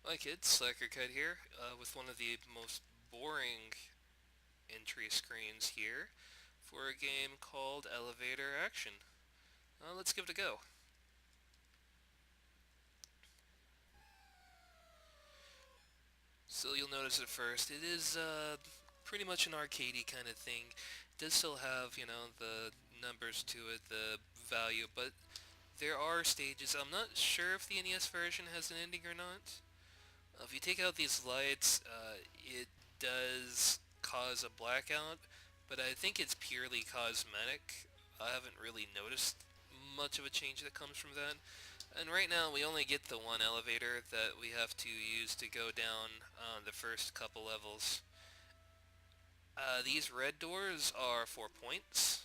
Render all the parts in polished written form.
Hi kids, Slacker Kite here, with one of the most boring entry screens here for a game called Elevator Action. Let's give it a go. So you'll notice at first, it is pretty much an arcadey kind of thing. It does still have, the numbers to it, the value, but there are stages. I'm not sure if the NES version has an ending or not. If you take out these lights, it does cause a blackout, but I think it's purely cosmetic. I haven't really noticed much of a change that comes from that. And right now we only get the one elevator that we have to use to go down the first couple levels. These red doors are for points.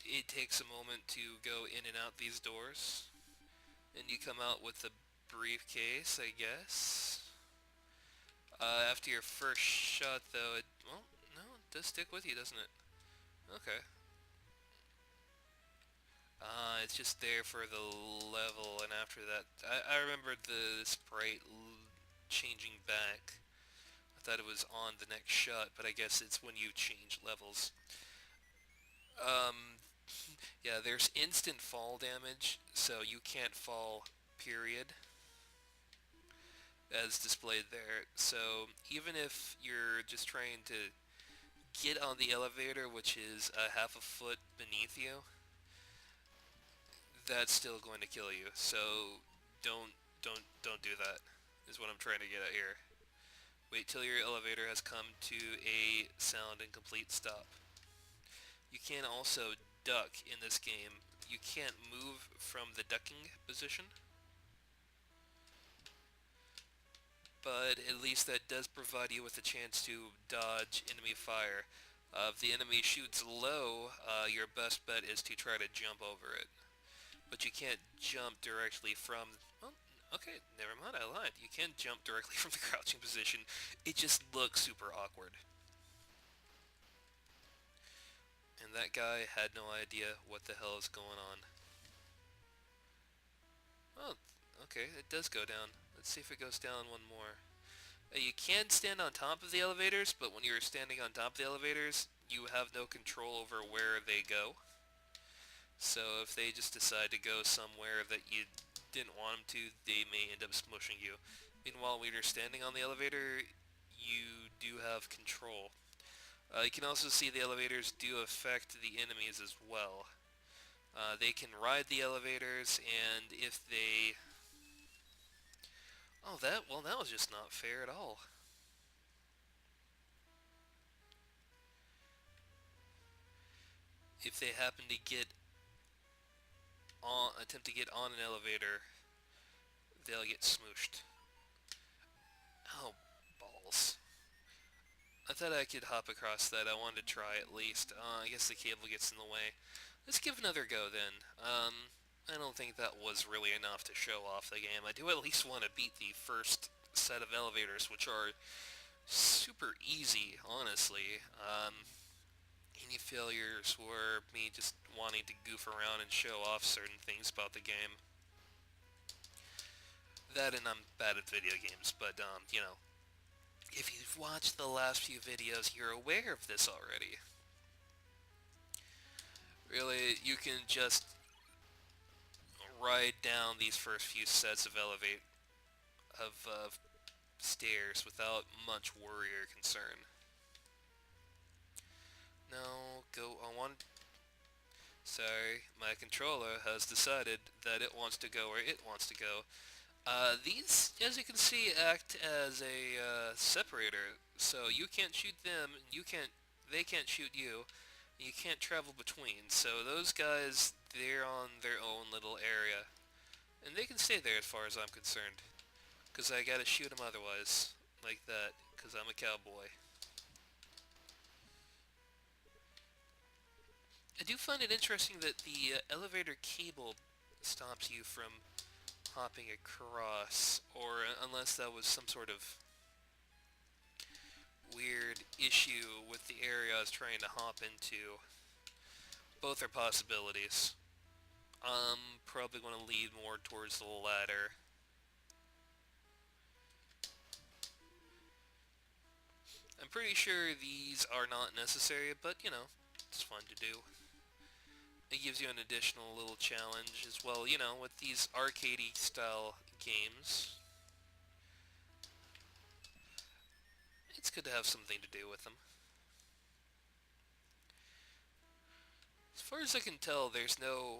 It takes a moment to go in and out these doors. And you come out with a briefcase, I guess. After your first shot, though, well, no, it does stick with you, doesn't it? Okay. It's just there for the level, and after that, I remember the sprite changing back. I thought it was on the next shot, but I guess it's when you change levels. Um, yeah, there's instant fall damage, so you can't fall, period, as displayed there. So even if you're just trying to get on the elevator, which is a half a foot beneath you, that's still going to kill you. So don't don't do that. Is what I'm trying to get at here. Wait till your elevator has come to a sound and complete stop. You can also duck in this game. You can't move from the ducking position, but at least that does provide you with a chance to dodge enemy fire. If the enemy shoots low, your best bet is to try to jump over it. But you can't jump directly from... Well, okay, never mind, I lied. You can jump directly from the crouching position. It just looks super awkward. And that guy had no idea what the hell is going on. Oh, okay, it does go down. Let's see if it goes down one more. You can stand on top of the elevators, but when you're standing on top of the elevators, you have no control over where they go. So if they just decide to go somewhere that you didn't want them to, they may end up smushing you. Meanwhile, when you're standing on the elevator, you do have control. You can also see the elevators do affect the enemies as well. They can ride the elevators, and if they... Oh, that was just not fair at all. If they happen to attempt to get on an elevator, they'll get smooshed. Oh, balls. I thought I could hop across that. I wanted to try at least. I guess the cable gets in the way. Let's give another go then. I don't think that was really enough to show off the game. I do at least want to beat the first set of elevators, which are super easy, honestly. Any failures were me just wanting to goof around and show off certain things about the game. That and I'm bad at video games, but, if you've watched the last few videos, you're aware of this already. Really, you can just ride down these first few sets of stairs without much worry or concern. No, go. I want. Sorry, my controller has decided that it wants to go where it wants to go. These, as you can see, act as a separator, so you can't shoot them, they can't shoot you, you can't travel between. So those guys, they're on their own little area, and they can stay there as far as I'm concerned, because I gotta shoot them otherwise, like that, because I'm a cowboy. I do find it interesting that the elevator cable stops you from hopping across, or unless that was some sort of weird issue with the area I was trying to hop into. Both are possibilities. I'm probably going to lead more towards the latter. I'm pretty sure these are not necessary, but you know, it's fun to do. It gives you an additional little challenge as well, you know, with these arcadey style games. It's good to have something to do with them. As far as I can tell, there's no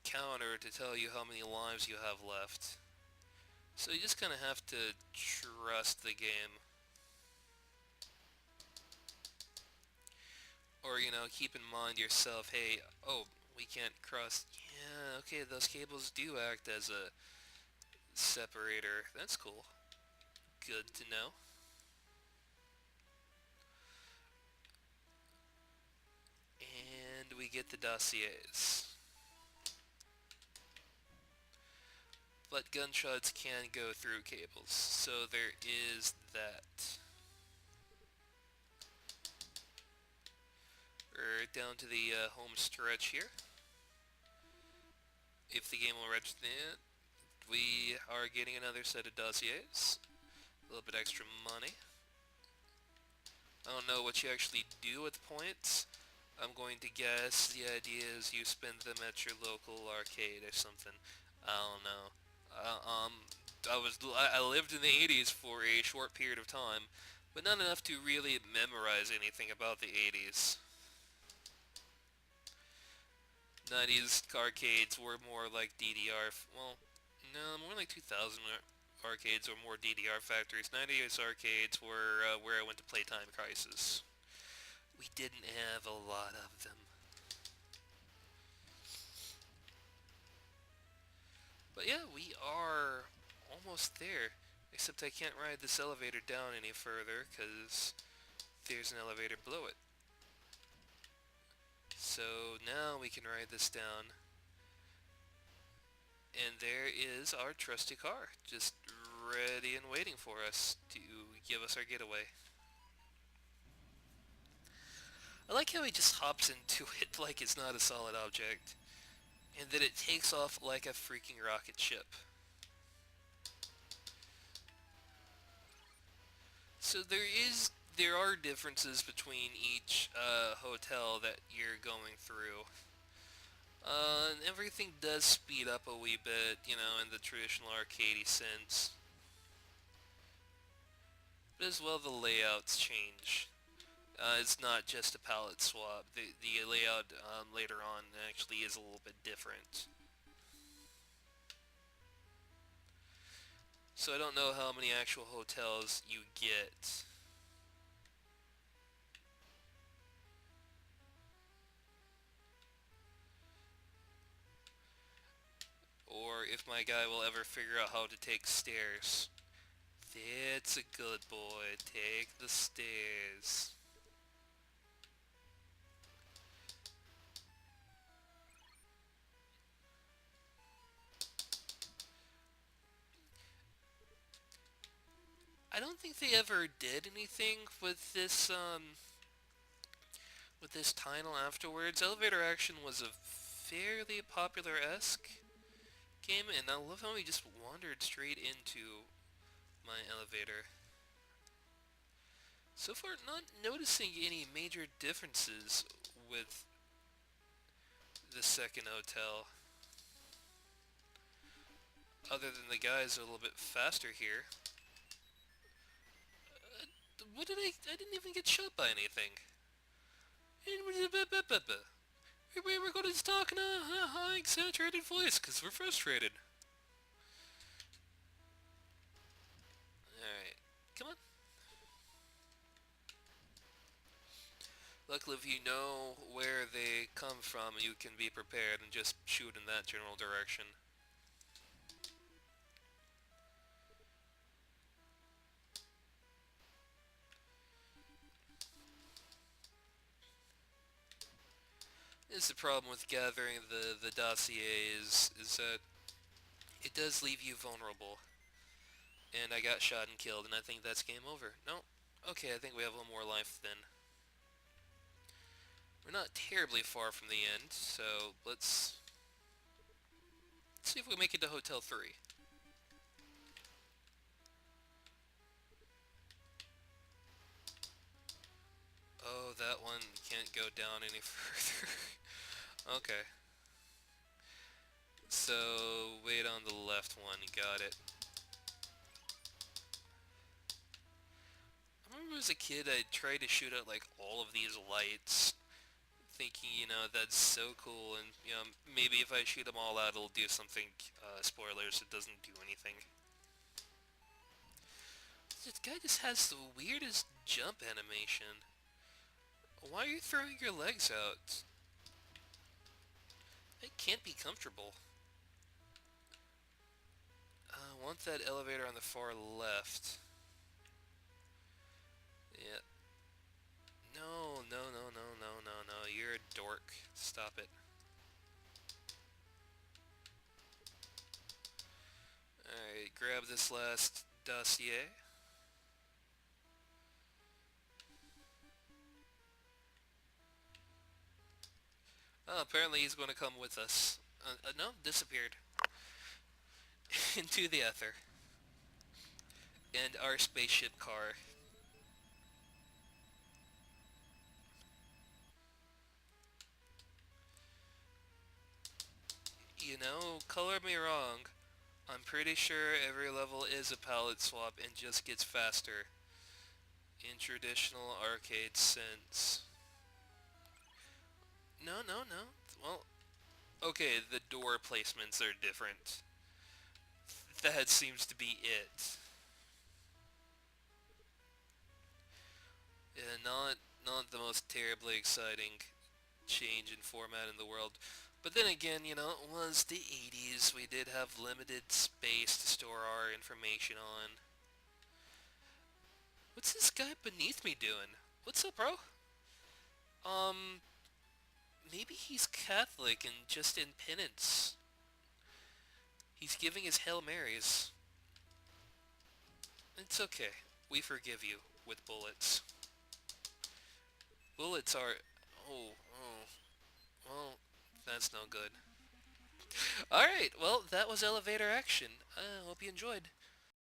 counter to tell you how many lives you have left. So you just kind of have to trust the game. Or, you know, keep in mind yourself, hey, oh, we can't cross. Yeah, okay, those cables do act as a separator. That's cool. Good to know. And we get the dossiers. But gunshots can go through cables, so there is that. We're down to the home stretch here. If the game will register it, we are getting another set of dossiers. A little bit extra money. I don't know what you actually do with points. I'm going to guess the idea is you spend them at your local arcade or something. I don't know. I lived in the 80s for a short period of time, but not enough to really memorize anything about the 80s. 90s arcades were more like DDR. Well, no, more like 2000 arcades were more DDR factories. 90s arcades were where I went to play Time Crisis. We didn't have a lot of them. But yeah, we are almost there. Except I can't ride this elevator down any further because there's an elevator below it. So now we can ride this down. And there is our trusty car, just ready and waiting for us to give us our getaway. I like how he just hops into it like it's not a solid object, and that it takes off like a freaking rocket ship. So there are differences between each hotel that you're going through. And everything does speed up a wee bit, you know, in the traditional arcadey sense. But as well, the layouts change. It's not just a palette swap. The layout later on actually is a little bit different. So I don't know how many actual hotels you get. Or if my guy will ever figure out how to take stairs. That's a good boy. Take the stairs. I don't think they ever did anything with this title afterwards. Elevator Action was a fairly popular-esque game, and I love how he just wandered straight into my elevator. So far, not noticing any major differences with the second hotel. Other than the guys are a little bit faster here. What did I didn't even get shot by anything. We were going to talk in a high, exaggerated voice because we're frustrated. Alright, come on. Luckily, if you know where they come from, you can be prepared and just shoot in that general direction. This is the problem with gathering the dossiers, is that it does leave you vulnerable. And I got shot and killed, and I think that's game over. No? Okay, I think we have a little more life then. We're not terribly far from the end, so let's see if we make it to Hotel 3. Oh, that one can't go down any further. Okay. So, wait on the left one. Got it. I remember as a kid, I tried to shoot out, like, all of these lights, thinking, that's so cool, and, maybe if I shoot them all out, it'll do something. Spoilers, it doesn't do anything. This guy just has the weirdest jump animation. Why are you throwing your legs out? It can't be comfortable. I want that elevator on the far left. Yeah. No, no, no, no, no, no, no. You're a dork. Stop it. Alright, grab this last dossier. Oh, apparently he's going to come with us. No, disappeared. Into the ether. And our spaceship car. Color me wrong. I'm pretty sure every level is a palette swap and just gets faster. In traditional arcade sense. No, no, no. Well, okay, the door placements are different. That seems to be it. Yeah, not the most terribly exciting change in format in the world. But then again, it was the 80s. We did have limited space to store our information on. What's this guy beneath me doing? What's up, bro? Um, maybe he's Catholic and just in penance. He's giving his Hail Marys. It's okay. We forgive you with bullets. Bullets are... oh, well, that's no good. Alright, well, that was elevator action. I hope you enjoyed.